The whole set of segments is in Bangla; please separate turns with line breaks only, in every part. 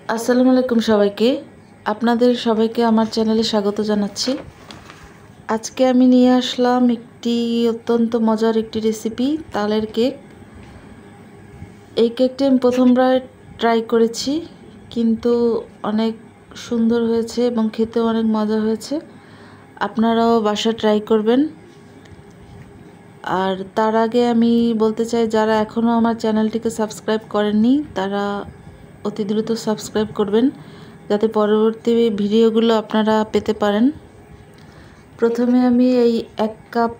আসসালামু আলাইকুম সবাইকে। আপনাদের সবাইকে আমার চ্যানেলে স্বাগত জানাচ্ছি। আজকে আমি নিয়ে আসলাম একটি অত্যন্ত মজার একটি রেসিপি, তালের কেক। এই কেকটি আমি প্রথমবার ট্রাই করেছি, কিন্তু অনেক সুন্দর হয়েছে এবং খেতেও অনেক মজা হয়েছে। আপনারাও বাসায় ট্রাই করবেন। আর তার আগে আমি বলতে চাই, যারা এখনও আমার চ্যানেলটিকে সাবস্ক্রাইব করেননি তারা অতি দ্রুত সাবস্ক্রাইব করবেন, যাতে পরবর্তী ভিডিওগুলো আপনারা পেতে পারেন। প্রথমে আমি এই 1 কাপ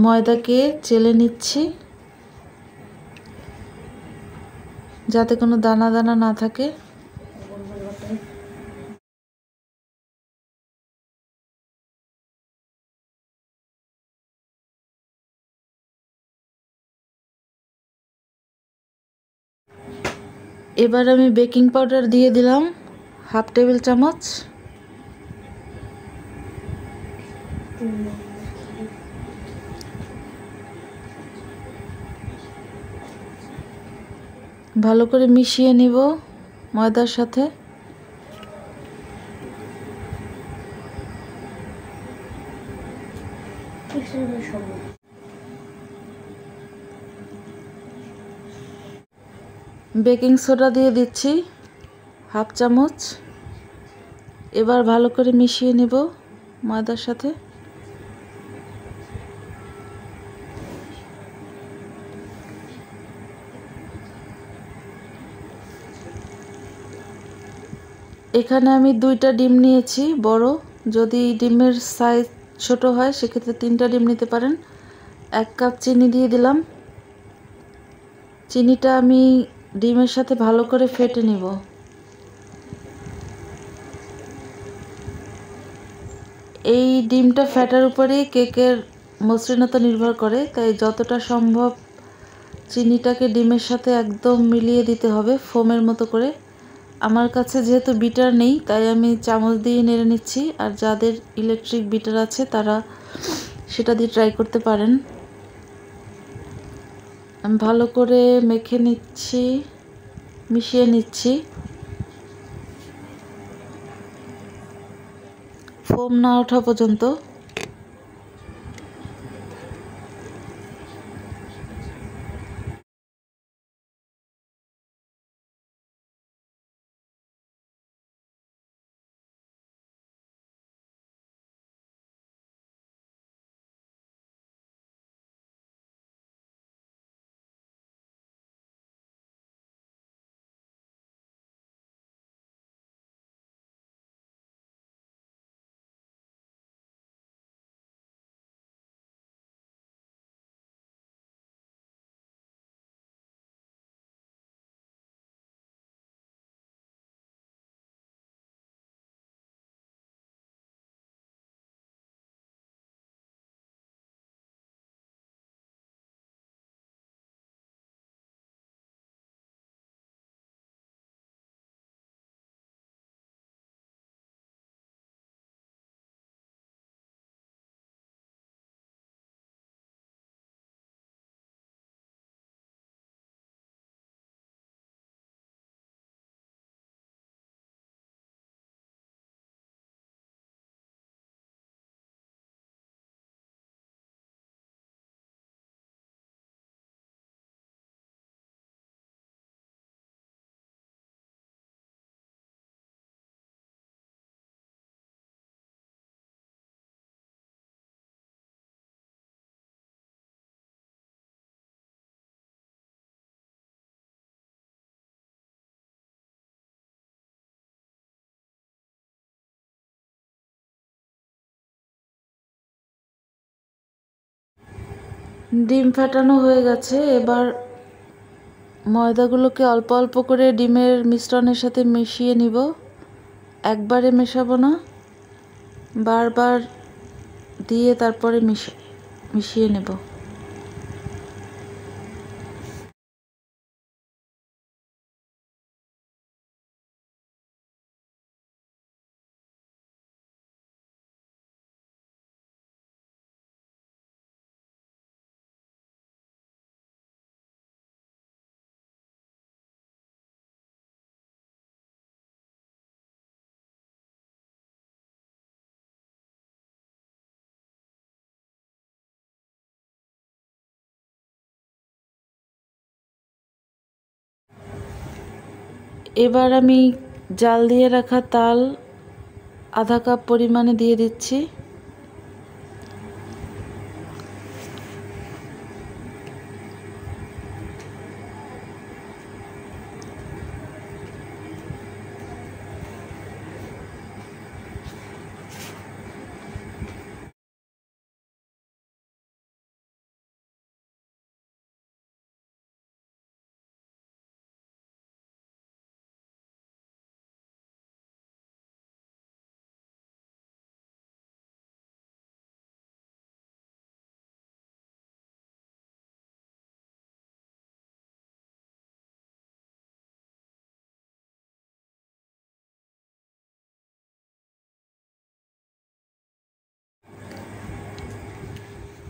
ময়দাকে চেলে নিচ্ছি, যাতে কোনো দানা দানা না থাকে। এবার আমি বেকিং পাউডার দিয়ে দিলাম 1/2 টেবিল চামচ। ভালো করে মিশিয়ে নিব ময়দার সাথে। বেকিং সোডা দিয়ে দিচ্ছি 1/2 চামচ। এবার ভালো করে মিশিয়ে নিব ময়দার সাথে। এখানে আমি 2টা ডিম নিয়েছি বড়। যদি ডিমের সাইজ ছোট হয় সেক্ষেত্রে 3টা ডিম নিতে পারেন। 1 কাপ চিনি দিয়ে দিলাম। চিনিটা আমি ডিমের সাথে ভালো করে ফেটে নিব। এই ডিমটা ফেটার উপরেই কেকের মসৃণতা নির্ভর করে, তাই যতটা সম্ভব চিনিটাকে ডিমের সাথে একদম মিলিয়ে দিতে হবে ফোমের মতো করে। আমার কাছে যেহেতু বিটার নেই তাই আমি চামচ দিয়ে নেড়ে নিচ্ছি, আর যাদের ইলেকট্রিক বিটার আছে তারা সেটা দিয়ে ট্রাই করতে পারেন। আমি ভালো করে মেখে নিচ্ছি, মিশিয়ে নিচ্ছি ফোম না ওঠা পর্যন্ত। ডিম ফাটানো হয়ে গেছে। এবার ময়দাগুলোকে অল্প অল্প করে ডিমের মিশ্রণের সাথে মিশিয়ে নিব। একবারে মেশাবো না, বারবার দিয়ে তারপরে মিশিয়ে নেব। এবার আমি জাল দিয়ে রাখা তাল আধা কাপ পরিমাণে দিয়ে দিচ্ছি।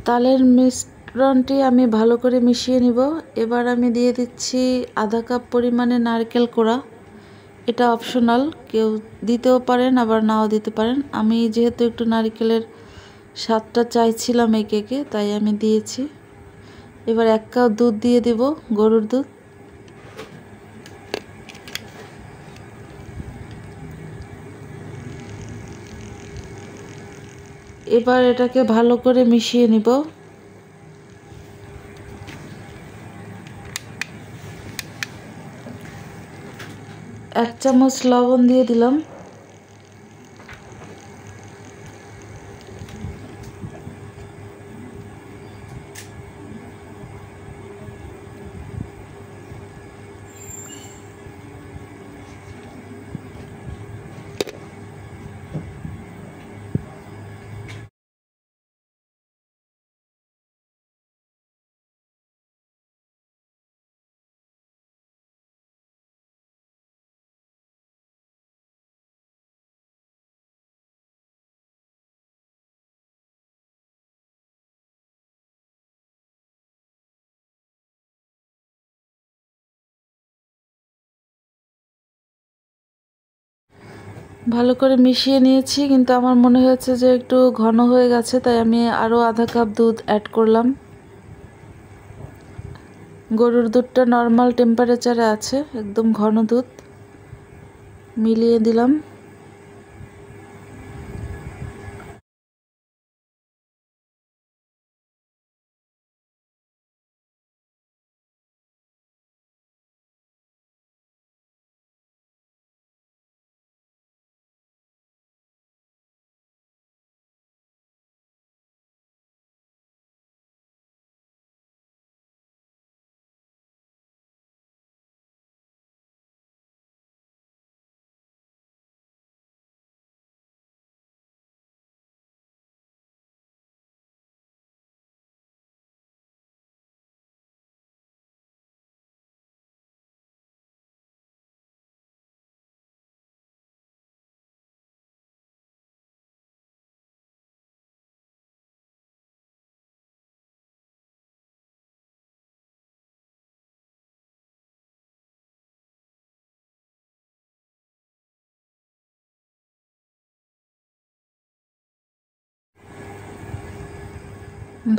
তালের মিশ্রণটি আমি ভালো করে মিশিয়ে নিব। এবার আমি দিয়ে দিচ্ছি আধা কাপ পরিমাণে নারকেল কোড়া। এটা অপশনাল, কেউ দিতেও পারেন আবার নাও দিতে পারেন। আমি যেহেতু একটু নারকেলের স্বাদটা চাইছিলাম এই কেকে, তাই আমি দিয়েছি। এবার 1 কাপ দুধ দিয়ে দিব, গরুর দুধ। এবার এটাকে ভালো করে মিশিয়ে নিব। 1 চামচ লবণ দিয়ে দিলাম। ভালো করে মিশিয়ে নিয়েছি, কিন্তু আমার মনে হয়েছে যে একটু ঘন হয়ে গেছে, তাই আমি আরও আধা কাপ দুধ অ্যাড করলাম। গরুর দুধটা নর্মাল টেম্পারেচারে আছে, একদম ঘন দুধ। মিলিয়ে দিলাম।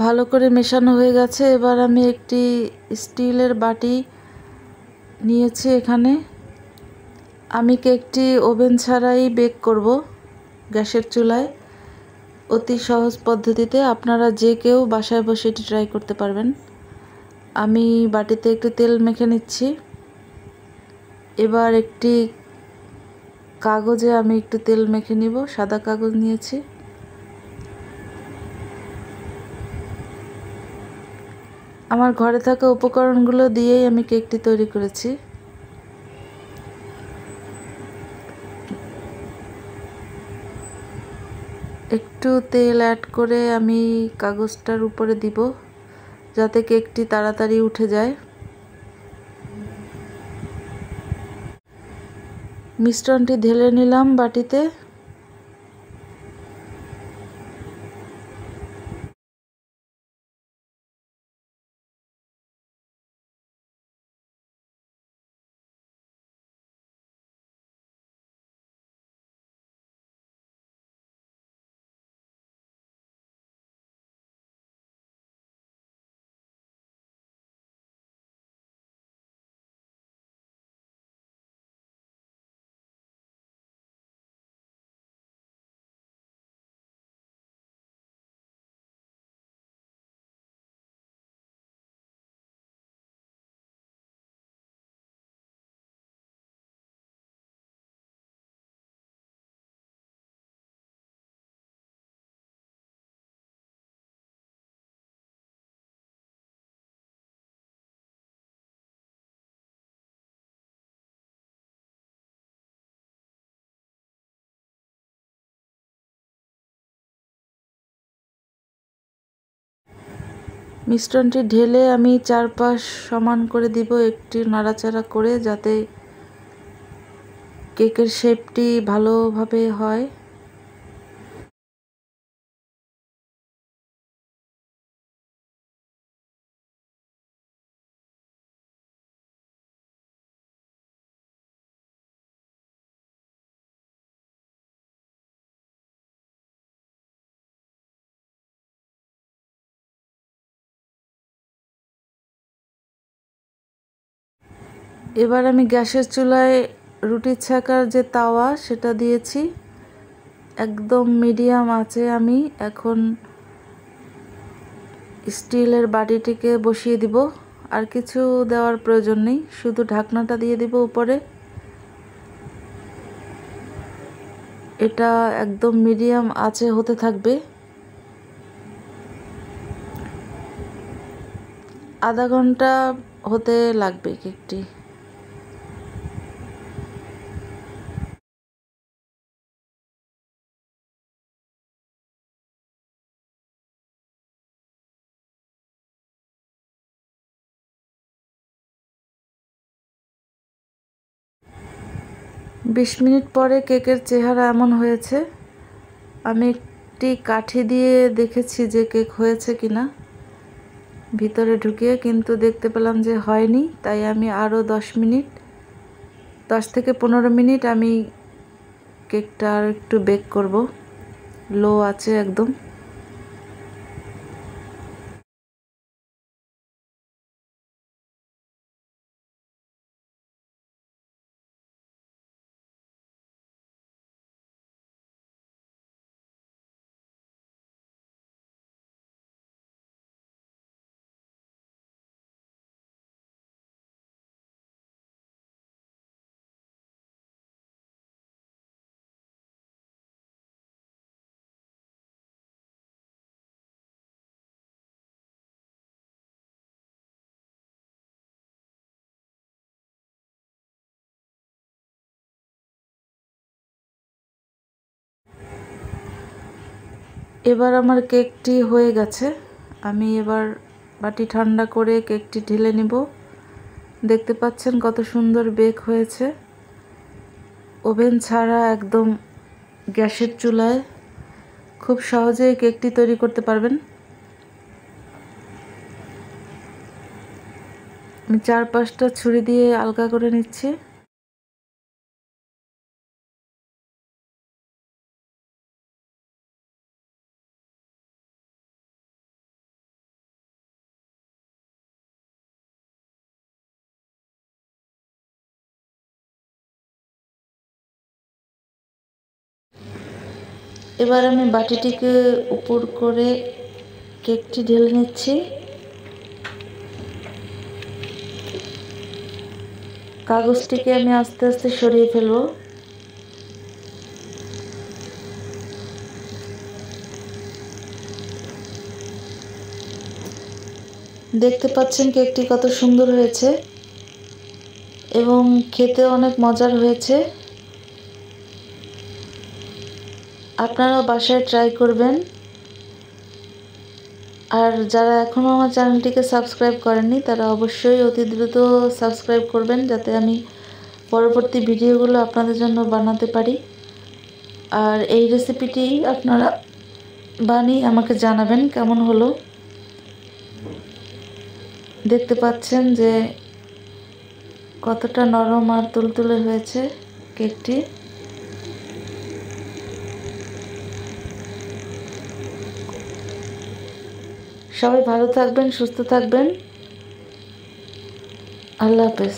ভালো করে মেশানো হয়ে গেছে। এবার আমি একটি স্টিলের বাটি নিয়েছি এখানে। আমি কেকটি ওভেন ছাড়াই বেক করব, গ্যাসের চুলায়, অতি সহজ পদ্ধতিতে। আপনারা যে কেউ বাসায় বসে এটি ট্রাই করতে পারবেন। আমি বাটিতে একটু তেল মেখে নিচ্ছি। এবার একটি কাগজে আমি একটু তেল মেখে নিব, সাদা কাগজ নিয়েছি। আমার ঘরে থাকা উপকরণগুলো দিয়েই আমি কেকটি তৈরি করেছি। একটু তেল অ্যাড করে আমি কাগজটার উপরে দিব, যাতে কেকটি তাড়াতাড়ি উঠে যায়। মিশ্রণটি ঢেলে নিলাম বাটিতে। মিশ্রণটি ঢেলে আমি চারপাশ সমান করে দিব, একটু নাড়াচাড়া করে, যাতে কেকের শেপটি ভালোভাবে হয়। এবার আমি গ্যাসের চুলায় রুটি ছাকার যে তাওয়া সেটা দিয়েছি, একদম মিডিয়াম আঁচে আমি এখন স্টিলের বাটিটিকে বসিয়ে দিব। আর কিছু দেওয়ার প্রয়োজন নেই, শুধু ঢাকনাটা দিয়ে দিব উপরে। এটা একদম মিডিয়াম আঁচে হতে থাকবে। আধা ঘন্টা হতে লাগবে কেকটি। বিশ মিনিট পরে কেকের চেহারা এমন হয়েছে। আমি একটি কাঠি দিয়ে দেখেছি যে কেক হয়েছে কিনা ভিতরে ঢুকিয়ে, কিন্তু দেখতে পেলাম যে হয়নি। তাই আমি আরও 10 থেকে 15 মিনিট আমি কেকটা আর একটু বেক করব, লো আছে একদম। এবার আমার কেকটি হয়ে গেছে। আমি এবার বাটি ঠান্ডা করে কেকটি ঢেলে নিব। দেখতে পাচ্ছেন কত সুন্দর বেক হয়েছে, ওভেন ছাড়া একদম গ্যাসের চুলায় খুব সহজেই কেকটি তৈরি করতে পারবেন। আমি 4-5টা ছুরি দিয়ে আলগা করে নিচ্ছি। এবার আমি বাটিটিকে উপর করে কেকটি ঢেলে নিচ্ছি। কাগজটিকে আমি আস্তে আস্তে সরিয়ে ফেলবো। দেখতে পাচ্ছেন কেকটি কত সুন্দর হয়েছে এবং খেতে অনেক মজার হয়েছে। আপনারাও বাসায় ট্রাই করবেন। আর যারা এখনও আমার চ্যানেলটিকে সাবস্ক্রাইব করেননি তারা অবশ্যই অতি দ্রুত সাবস্ক্রাইব করবেন, যাতে আমি পরবর্তী ভিডিওগুলো আপনাদের জন্য বানাতে পারি। আর এই রেসিপিটি আপনারা বানিয়ে আমাকে জানাবেন কেমন হলো। দেখতে পাচ্ছেন যে কতটা নরম আর তুলতুলে হয়েছে কেকটি। সবাই ভালো থাকবেন, সুস্থ থাকবেন। আল্লাহ হাফেজ।